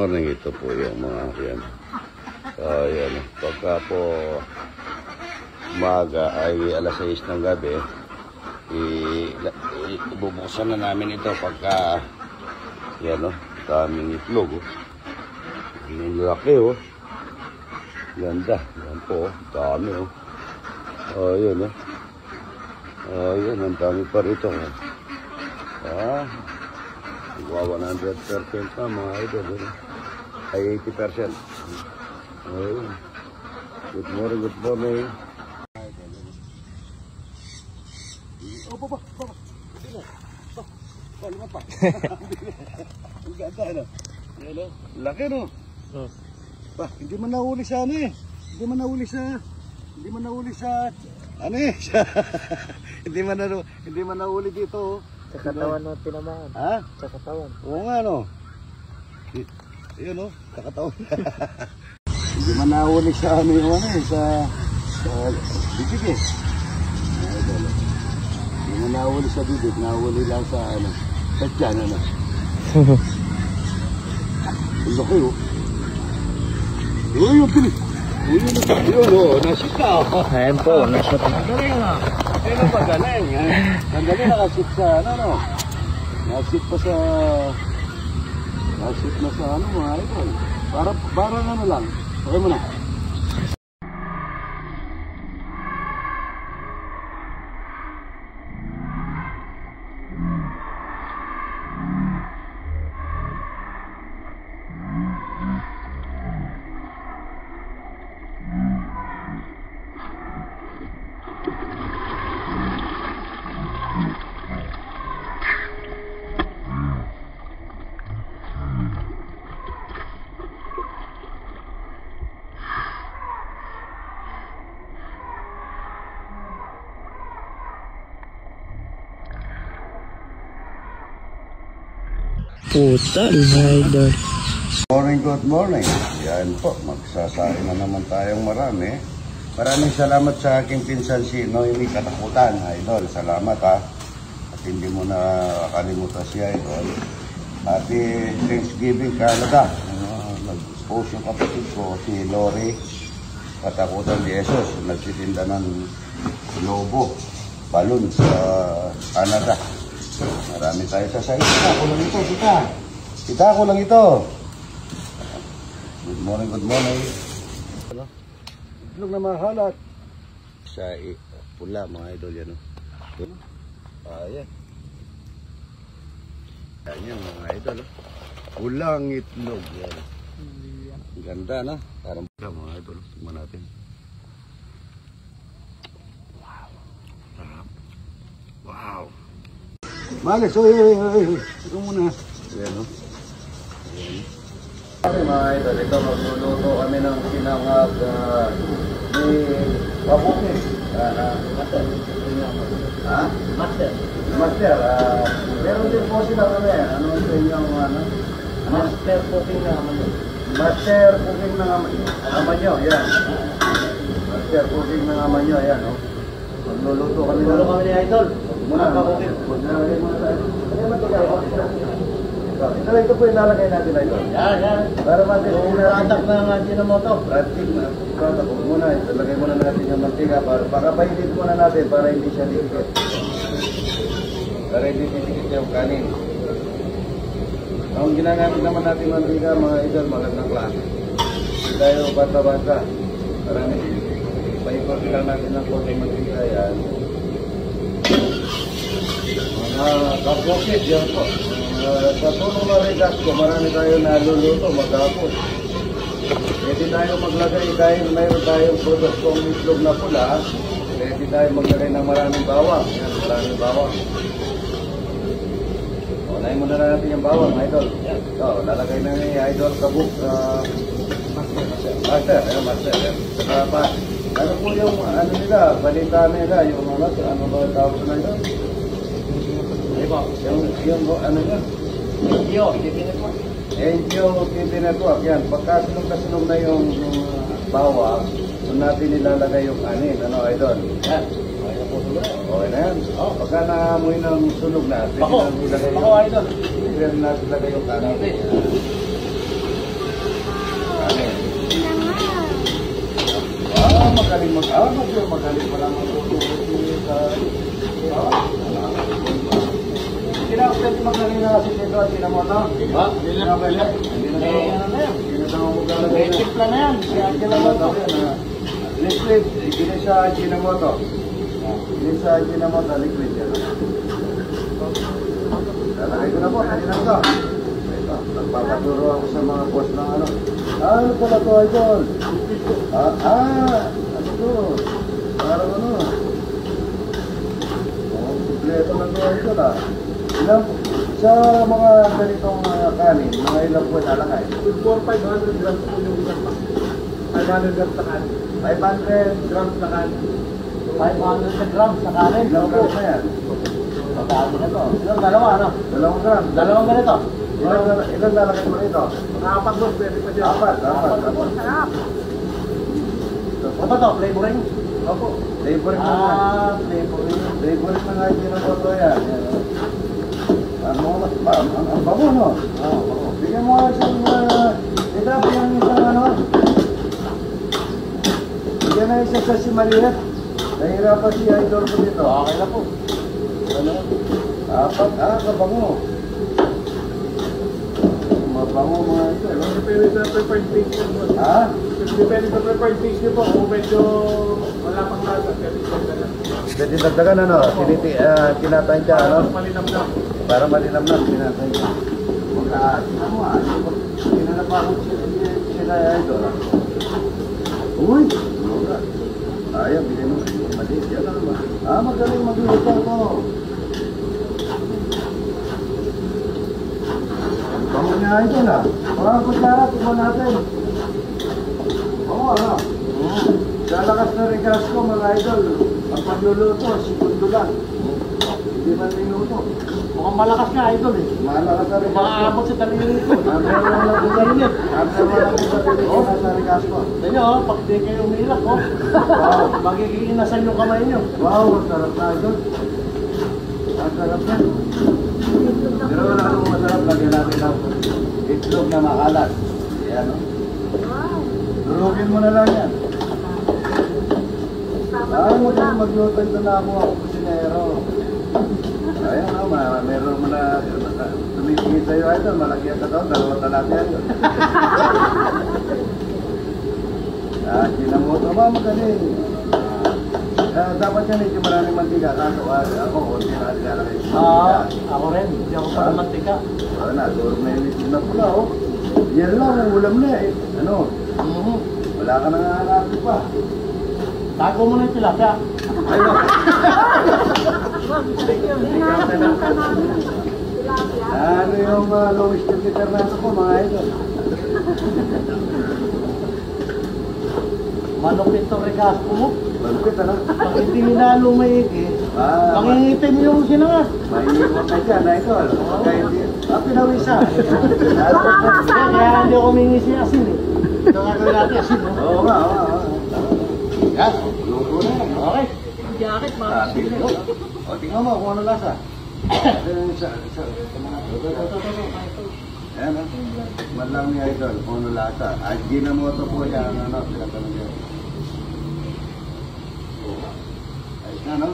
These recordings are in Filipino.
morning. Ito po yung mga yan. Yan. Pagka po umaga ay alas 6 ng gabi, ibubuksan na namin ito pagka yan o, daming itlog o. Ang laki o. Ganda. Yan po o. Dami o. Yan o. Yan, ang dami pa rito o. Wow, 100% na mga idol. Ay 80%. Good morning, good morning. Baba. Lima pa. Ang ganda, ano? Laki, no? Ba, hindi man nahuli sa ano eh. Hindi man nahuli sa ano eh. Hindi man nahuli dito. Sa katawan mo tinamaan. Ha? Sa katawan. Oo nga, no? Yun, no? Sa katawan. Hindi man nahuli sa ano yung ano eh. Sa bibig eh. Hindi man nahuli sa bibig. Nahuli lang sa ano. Sa tiyan, ano. Ang laki, oh. Yung pilis. Yun, oh. Nasit ka, oh. Ayan po, nasit na. Galing nga. Kaya pa galing. Sandali nakasit sa ano. Nasit na sa ano mga idol. Parang ano lang. Okay mo na. Puta, idol. Morning, good morning. Yan po, magsasain na naman tayong marami. Maraming salamat sa aking pinsan si Noemi Katakutan, idol. Salamat ha. At hindi mo na kalimutan siya, idol. Happy Thanksgiving, Canada. Nag-post yung kapatid ko, si Lori Katakutan de Jesus. Nagsitinda ng lobo, balon sa Canada. Marami tayo sa site. Kita ko lang ito. Good morning, good morning. Itlog na mahalat. Sa pula mga idol yan. Ayan. Ayan mga idol. Pulang itlog yan. Ganda na. Parang pula mga idol. Tingnan natin. Wow. Malis, ito muna. Ayan, no? Ayan. Mga idol, ito magluluto kami ng sinangag ni Pabukin. Master. Ha? Master. Meron din po sila kami. Ano sa inyong ano? Master cooking na naman yun. Master cooking ng ama nyo. Yan. Master cooking ng ama nyo. Yan, no? Magluluto kami ng... Tulong kami ni idol. Muna cooking. Maglagay muna tayo. Ano naman ito kayo? Ito po ilalagay natin na ito. Yan. Para natin Product ng Ajinomoto. Product muna. Ilalagay muna natin yung mantika. Pakapainit muna natin para hindi siya dikit. Para hindi dikit yung kanin. Ang ginagamit naman natin mantika mga idol, magandang klase. Hindi tayo bata-bata. Parang paikot lang natin ng konting mantika. Yan. Mga kapokit, yan po. Sa tulong na regas ko, marami tayo naluluto, maghapon. Pwede tayo maglagay dahil mayroon tayong produktong itlog na pula. Pwede tayo maglagay ng maraming bawang. Yan, maraming bawang. Unahin muna na natin yung bawang, idol. Ito, lalagay na ni idol kabuk. Master. Saka pa, ano po yung ano nila, balita nila, yung ano ba tawag na ito? Yung ano yun? NGO TV Network. Yan, pagka silong na yung bawang, doon natin nilalagay yung anin. Ano, idol? Yan. Okay na yan. Pagka naamoy ng sunog natin, idol. Hindi natin lagay yung anin. magaling magaling pala magtutulog Kinaupit magaling na kasi dito at Sinamoto. Ba? Hindi na pala. Hindi na daw magaling. May tipla na yan. Si Angela Moto. Liquid, gina sa Sinamoto. Gina sa Sinamoto, liquid yan. Lalagay ko na po, kanina ko. Ito, nagpapaturo ako sa mga boss ng ano. Ano pala to, Idol? Ano to? Parang ano? Kompleto na to, Idol sa mga ganitong kanin, mga ilang po nalakay? 500 grams po yung isang pa. 500 grams na kanin. 500 grams na kanin. 500 grams na kanin? Ilang grams na yan? Matawag na to. Ilang dalawa, ano? 2 grams. Dalawang ganito. Ilang lalagay mo rito? Apat doon, pwede pa dyan. Apat. Sarap. Ano to? Flavoring? Opo. Flavoring na nga. Flavoring. Flavoring na nga yung ginaboto yan. Ang bango, no? Oo. Bigyan mo nga isang, ito, yung isang ano. Bigyan na isa sa si maliit. Nahirapan si Idol ko dito. Okay na po. Ano? Apat, kabango. Mabango mga ito. Depende sa preferred taste niyo po. Ha? Depende sa preferred taste niyo po. Kung medyo wala pang lasa, pwede po na. Pwede dagdagan ano? Tinatay ka ano? Malinam-nam. Para malinamnam, tinatay ka. Pinanapakot sila Idol. Uy! Ayaw, bilhin mo. Maliit yan naman. Magaling mag-iwita ko. Bango niya Idol Mga kutsara, tignan natin. Oo, ano? Lalakas na regas ko mga Idol. Ang pagluluto, segundo lang. Hindi man minuto. Mukhang malakas nga, Idol eh. Malakas na regas ko. Makaabot sa dalawang ito. After wala ko sa init. After wala ko sa init na regas ko. Tignan nyo, pag di kayo umilak, magiging inasan yung kamay nyo. Wow, ang sarap na Idol. Ang sarap na. Pero wala akong masarap. Lagyan natin ang itlog na makalat. Ayan o. Durugin mo na lang yan. Magluto ito na ako kusinero. Ayan o, meron mo na tumingin sa'yo Idol. Malaki ang kataon, dalawang talate yan. Ginamoto ba, magaling. Dapat yan medyo maraming mantika. Kaso ako, konti na nilalagay. Ako rin. Hindi ako para mantika. Durog na yung itlog na pula o. Yan lang, ulam na eh. Ano? Wala ka nang hanapin pa. Tago mo na yung tilapia. Ano yung lowest temperature natin po mga Idol? Manok ito regaspo mo. Malupit ano? Pag hindi nalo maigi, mangingitim yung sinangas. Maiiwan ka dyan Idol. Pagka hindi, pinawisa. Kaya hindi ako mingi si asin eh. Ito nga gawin natin asin. Oo nga. Yan, luto na yan. Okay. Jacket, mga O, tingnan mo kung ano lasa. Ayan o. Madlang ni Idol kung ano lasa. Ginamoto po yan. Pinagtanong niya. Ayos na, no?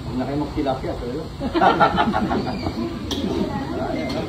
Huwag na kayo magtilapia. Ayan o.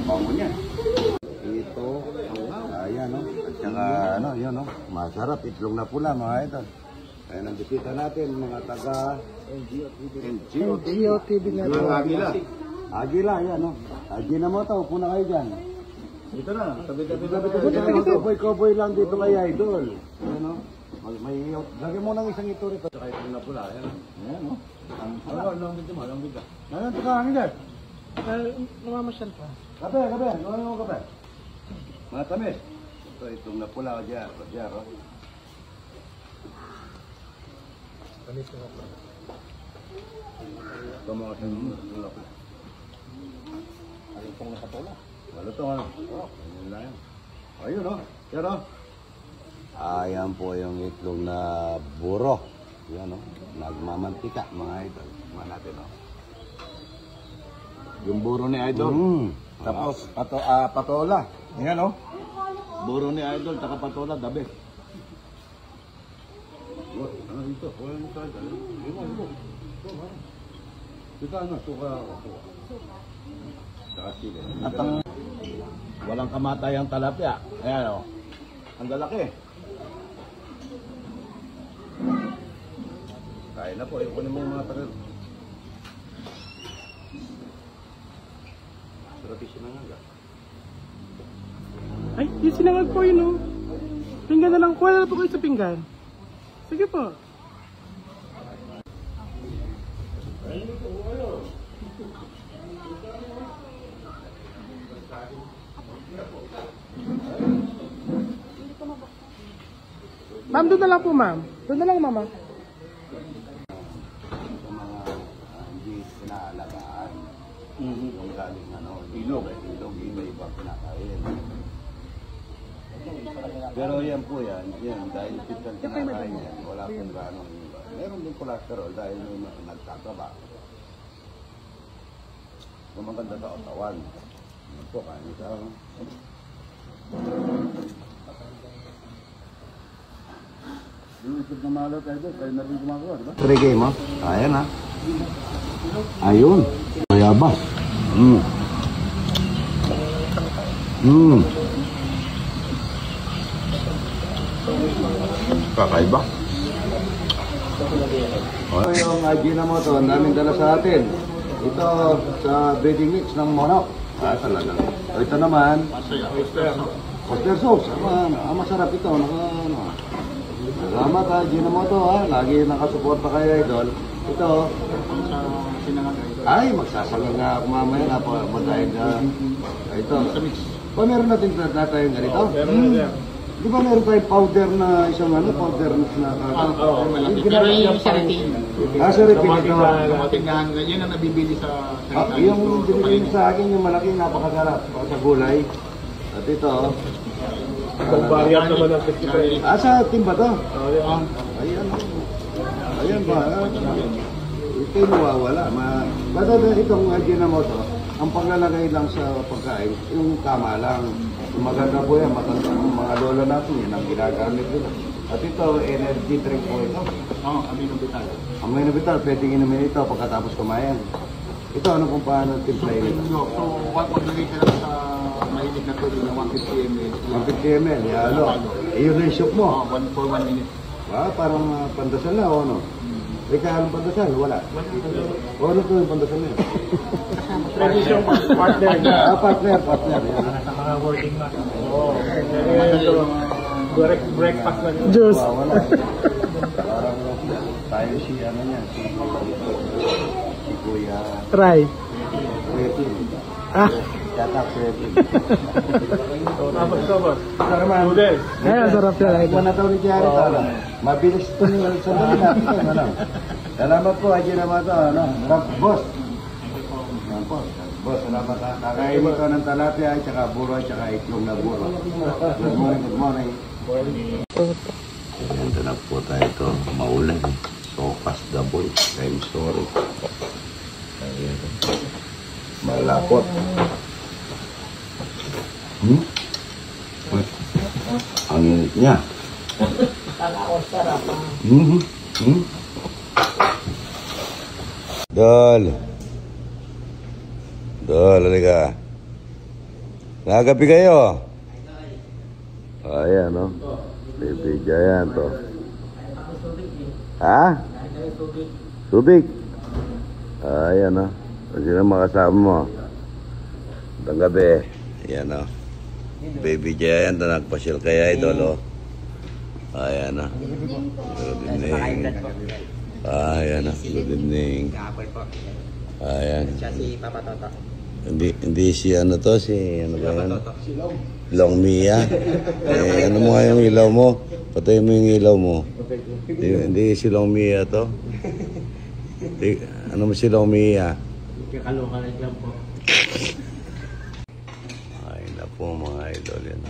Bango niya. Ito. Ayan o. At saka ano, yun o. Masarap. Itlog na pula mga Idol. Ayan ang bisita natin, mga taga NGO TV natin. Agila. Agila, yan o. Ginamoto, upo na kayo dyan. Dito na. Cowboy lang dito kay Idol. Ayan o. Lagyan mo ng isang ito rito. Saka itlog na pula. Ayan o. Alam dito mo, alam dito. Ayan, ito ka, hangin Namamasyal pa. Kape. Gawin mo kape. Matamis. Ito, itlog na pula. Diyan, o. Ito mga itlog na pula. Ayun pong nakapula. Wala ito, ano? Ayun lang yan. Ayun, no? Yan, no? Ayan po yung itlog na buro. Yan, no? Nagmamantika, mga Idol. Tingnan natin, no? Yung buro ni Idol. Tapos patola. Yan oh. Buro ni Idol, taka patola, the best. Ito, walang tagal. Iwan mo. Ito ano, suka ako. Saka sila. At ang walang kamatayang talapya. Ayan o. Ang lalaki. Kaya na po, ikunin mo yung mga tagal. Sarapis yun nga. Ay, yung sinangag po yun, oh. Pinggan na lang. Kuha na po kayo sa pinggan. Sige po. Ma'am, doon na lang po, ma'am. Doon na lang, mama. Sa mga hindi pinaalagaan. Yung galing ilog. Ilog, iba-iba pinakain. Pero yan po yan, dahil typical kinakain yan, wala pong ganong iba. Meron din cholesterol dahil nagtatrabaho. Kung maganda sa katawan, yan po, kain ito. Lulusog na malo tayo doon, kayo na rin gumagawa, diba? 3 game, ha? Ayan, ha? Ayun. Mayaba. Kakaiba. Oh, yung Ajinomoto, ang daming dala sa atin. Ito sa breeding mix ng monok. Talaga. O, ito naman, oyster sauce. Masarap ito. Salamat ha, Ajinomoto ha. Lagi nakasuporta kayo, idol. Ito. Ay, magsasalang nga ako mamaya na po. Ito. Meron natin tayong ganito. Di ba meron tayong powder na isang powder na Pero yung sa retin. Sa retin ito. Matingahan ka, yun ang nabibili sa Yung binibili sa akin, yung malaki, napakasarap sa gulay. At ito. Itong variant naman ng 55. Sa timba to? Ayan. Ayan ba? Ito yung nawawala. Basta itong Ajinomoto, ang paglalagay lang sa pagkain, yung tama lang. Maganda po yan, matanda mga lola natin, yan ang ginagamit nila. At ito, energy drink po ito. Amino Vital. Amino Vital, pwedeng inumin ito pagkatapos kumain. Ito, ano kung paano timplahin ito? So, maglagay ka lang sa mahilig na tubig na 150 ml. 150 ml, yalo. Iyon yung soup mo. For 1 minute. Parang pandasal na o ano? Ika, anong pandasal? Wala. O ano ito yung pandasal na yun? Tradition partner. Partner. Mga wording na. Breakfast na. Juice. Wala. Parang tayo si Kuya. Try. Kuya. Yata Kuya. Tapos. Noodles. Ay, sarap yan. Ikaw na daw ni Jerry. Mabilis ito nyo. Sandali natin. Salamat po, Ajinomoto. Boss. Boss, salamat ha. Kakain ko ng talapia, tsaka buro, tsaka itlog na buro. Good morning. Ganda na po tayo ito. Maulan. So fast the boy. I'm sorry. Malapot. Ang init niya. Dol, halika. Nagabi kayo. Ayan, no? Baby Giant, to. Ha? Tubig? Ayan, no? Sino makasama mo? Itong gabi. Ayan, no? Baby Giant na nagpasyal kaya, idol, oh. Ayan, no? Good evening. Ayan, no? Good evening. Ayan. Siya si Papa Toto. Hindi si ano to, si ano ba yan? Long Mia. Ano mo nga yung ilaw mo? Patay mo yung ilaw mo. Hindi si Long Mia to. Ano mo si Long Mia? Kakaloka lang po. Ay na po mga idol yan.